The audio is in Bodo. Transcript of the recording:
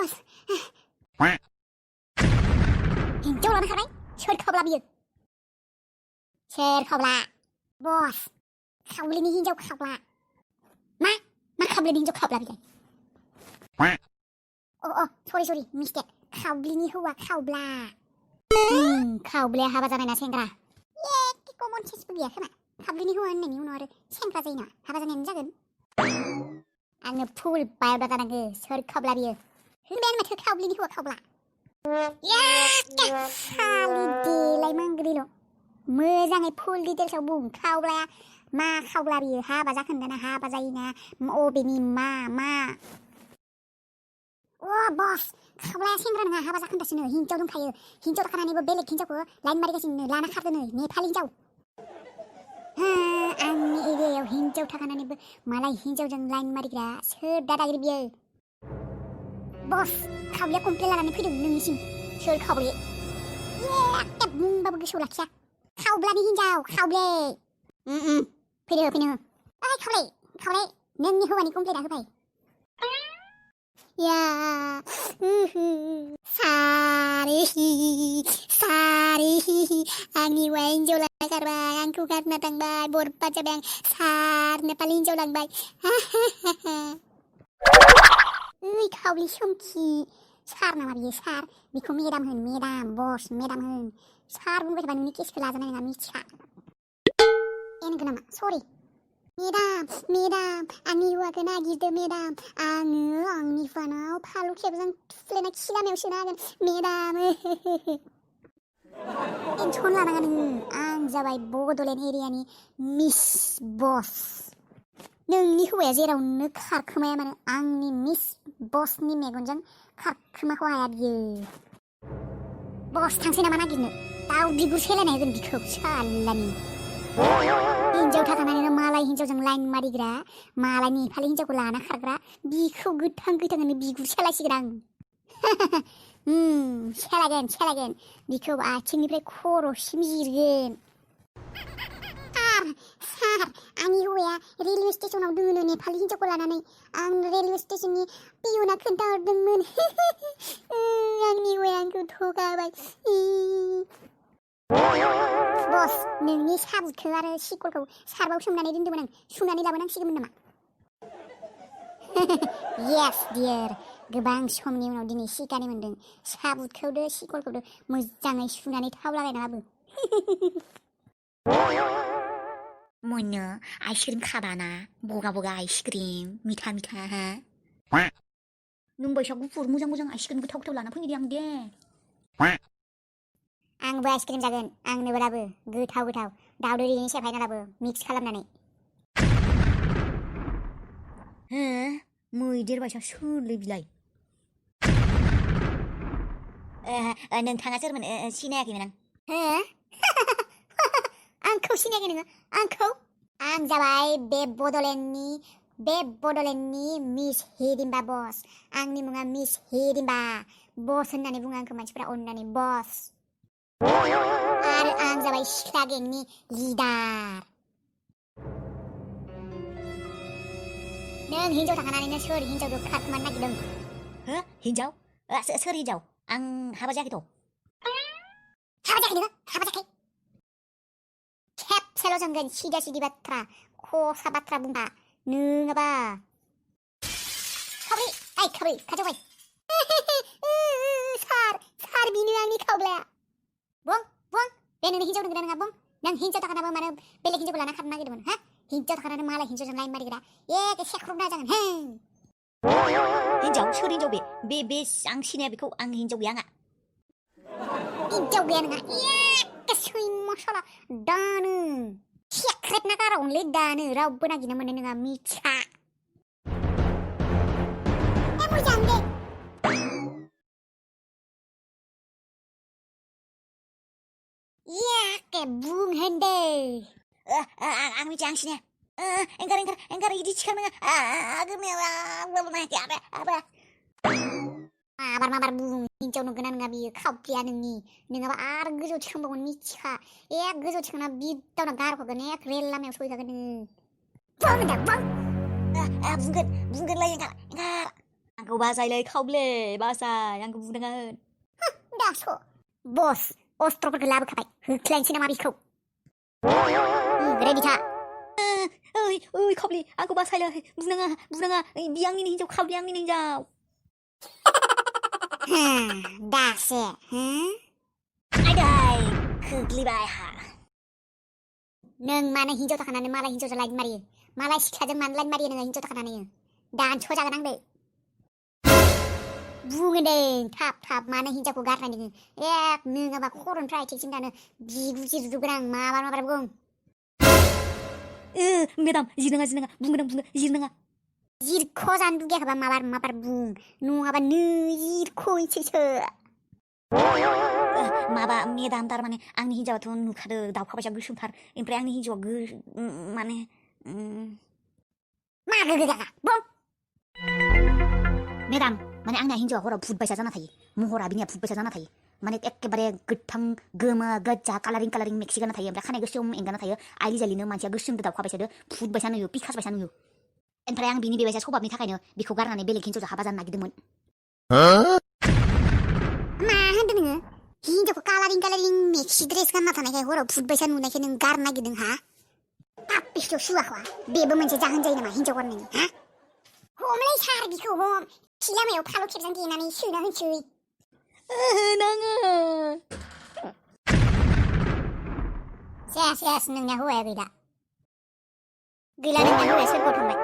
बस हिन्जाव लानो खारबाय सोर खावब्ला बियो सोर खावब्ला बस खावब्लिनि हिन्जाव खावब्ला मा खावब्लिनि हिन्जाव खावब्ला बिलाय सरि मिस्टेक खावब्लिनि हौवा खावब्ला खावब्लाया हाबा जानायना सेंग्रा एखे कमन सेन्सबो गैया खोमा खावब्लिनि हौवा होननायनि उनाव आरो सेंग्रा जायोना हाबा जानायानो जागोन आंनो फुल बाय'डाटा नांगौ सोर खावब्ला बियो होनबायानो माथो खावब्लिनि हौवा खावब्ला सालि देलाय मांग्रिल' मोजाङै फुल डिटेल्सआव बुं खावब्लाया मा खावब्ला बियो हाबा जाखोन्दाना हाबा जायोना अबेनि मा बस खावब्लाया सेंग्रा नङा हाबा जाखोन्दासोनो हिन्जाव दंखायो हिन्जाव थाखानानैबो बेलेग हिन्जावखौ लाइन मारिगासिनो लाना खारदोनो नेपालि हिन्जाव आंनि एरियायाव हिन्जाव थाखानानैबो मालाय हिन्जावजों लाइन मारिग्रा सोर दादागिरि बियो बस खावब्लाया कमप्लेन लानानै फैदों नोंनिसिम सोर खावब्ले एखे बुंबाबो गोसोआव लाखिया खावब्लानि हिन्जाव खावब्ले फैदो ओइ खावब्ले नोंनि हौवानि कमप्लेना होबाय सारि आंनि हौवाया हिन्जाव लाना खारबाय आंखौ गारना थांबाय बरबाद जाबाय आं सार नेपालि हिन्जाव लांबाय ओइ खावब्लि सोमखि सार नामा बियो सार बिखौ मेदाम होन मेदाम बस मेदाम होन सार बुंबाय थाबा नोंनि केसखौ लाजानाय नङा मिथिखा नंगौ नामा सरि मेदाम आंनि हौवाखौ नागिरदो मेदाम आङो आंनि फानाव फालु खेबजों थुफ्लेना खिलामायाव सोना होगोन मेदाम टेनसन लानाङा नोङो आं जाबाय बड'लेण्ड एरियानि मिस बस नोंनि हौवाया जेरावनो खारखोमाया मानो आंनि मिस बसनि मेगनजों खारखोमाखौ हाया बियो बस थांसै नामा नागिरनो दाउ बिगुर सेलायना होगोन बिखौ सालानि हिन्जाव थाखानानैनो मालाय हिन्जावजों लाइन मारिग्रा मालाय नेपालि हिन्जावखौ लाना खारग्रा बिखौ गोथाङैनो बिगुर सेलायसिगोन आं सेलायगोन बिखौ आथिंनिफ्राय खर'सिम जिरगोन सार आंनि हौवाया रेलवे स्टेसनाव दोनो नेपालि हिन्जावखौ लानानै आं रेलवे स्टेसननि पियना खोन्थाहरदोंमोन आंनि हौवाया आंखौ थगाबाय बस नोंनि साबुदखौ आरो सिकलखौ सार्फआव सोमनानै दोन्दोंमोन आं सुनानै लाबोनांसिगौमोन नामा येस डियार गोबां समनि उनाव दिनै सिकानि मोन्दों साबुदखौदो सिकलखौदो मोजाङै सुनानै थाव लागायना लाबो मोनो आइसक्रिम खाबाना बगा आइसक्रिम मिठा हा नों बैसा गुफुर मोजां आइसक्रिम गोथाव लाना फैदो आं दे आंबो आइसक्रिम जागोन आंनोबो लाबो गोथाव दावदै दैनि सेफायना लाबो मिक्स खालामनानै मैदेर बायसा सोरलै बिलाय नोंथाङा सोरमोन सिनायाखैमोन आं आंखौ सिनायाखै नोङो आंखौ आं जाबाय बे बड'लेण्डनि मिस हिडिम्बा बस आंनि मुङा मिस हिडिम्बा बस होननानै बुङो आंखौ मानसिफोरा अननानै बस आरो आं जाबाय सिख्ला गेंनि लिडार नों हिन्जाव थाखानानैनो सोर हिन्जावखौ खारखोमानो नागिरदों हिन्जाव सोर हिन्जाव आं हाबा जायाखैथ' हाबा जायाखै खेबसेल' जोंगोन सिदा बाथ्रा खसा बाथ्रा बुंबा नोङाबा खावब्रि खाथियाव फै सार बिनो आंनि खावब्लाया बुं बे नोंनि हिन्जाव नंगौना नङा बुं नों हिन्जाव थाखानाबो मानो बेलेग हिन्जावखौ लाना खारनो नागिरदोंमोन हिन्जाव थाखानानै मालाय हिन्जावजों लाइन मारिग्रा एखे सेख्रबना जागोन हिन्जाव सोर हिन्जाव बे आं सिनाया बेखौ आं हिन्जाव गैया आंहा हिन्जाव गैया नङा एखे सैमा साला दानो सेख्रेबना गारावनोलै दानो रावबो नागिरना मोननाय नङा मिथिखा मोजां दे एखे बुं होनदे आं मिथिया आं सिनाया एंगार इदि थिखा नङा माबार बुं हिन्जाव नंगौना नङा बियो खावब्लिया नोङाबा आरो गोजौ थिखांबावगोन मिथिखा गोजौ थिखांना बिदावना गारहरगोन रेल लामायाव सहैखागोन नोङो बुंगोनलाय एंगार Angku basai le khoble basai angku budangan. Daso. Bos, Ostro gelap kapai. Huklan sina mabikro. Ready ta. Oi khoble angku basai le budangan biang ni hinjau khau biang ni hinjau. Dase. Adai khugli bai ha. Neng mana hinjau takanan malah hinjau lain mari. Malah sikajang man lain mari neng hinjau takanan. Dan choja ganang de. Bunga deh, tap mana hinjau ko garna ni. Neng apa koron try cek cinta neng. Bigu gerang mabar bung. Medam jinanga bunga jinanga. Jir kosan dugia kaba mabar bung. Nu apa nu koi cek. Maba medam tar mane angni hinjau tu nu khade dau khabai jagu shumthar. Impre angni hinjau mane Maga bong. Medam माने आंना हिन्जावा हराव भुत बायसा जाना थायो महरा बिनिया भुत बायसा जाना थायो माने एखेबारे गोथां गोमो गोजा कालारिं मिक्स जाना थायो ओमफ्राय खानाय गोसोम एंगाना थायो आइलि जालिनो मानसिया गोसोम दाउखा बायसा भुत बायसा नुयो पिकास बायसा नुयो ओमफ्राय आं बिनि बेबायसा स्वभाबनि थाखायनो बिखौ गारनानै बेलेग हिन्जावजों हाबा जानो नागिरदोंमोन मा होनदों नोङो हिन्जावखौ कालारिं मिक्स ड्रेस गानना थानायखाय हराव भुत बायसा नुनायखाय नों गारनो नागिरदों हा पापिसो सुवाखवा बेबो मोनसे जाहोन जायो नामा हिन्जाव गारनायनि हा हमलै सार बिखौ हम लामायाव फालौ खेबजां देनानै सोना होनसै नाङो सेस नोंना हौवाया गैला नोंना हौवाया सोरगोआव थांबाय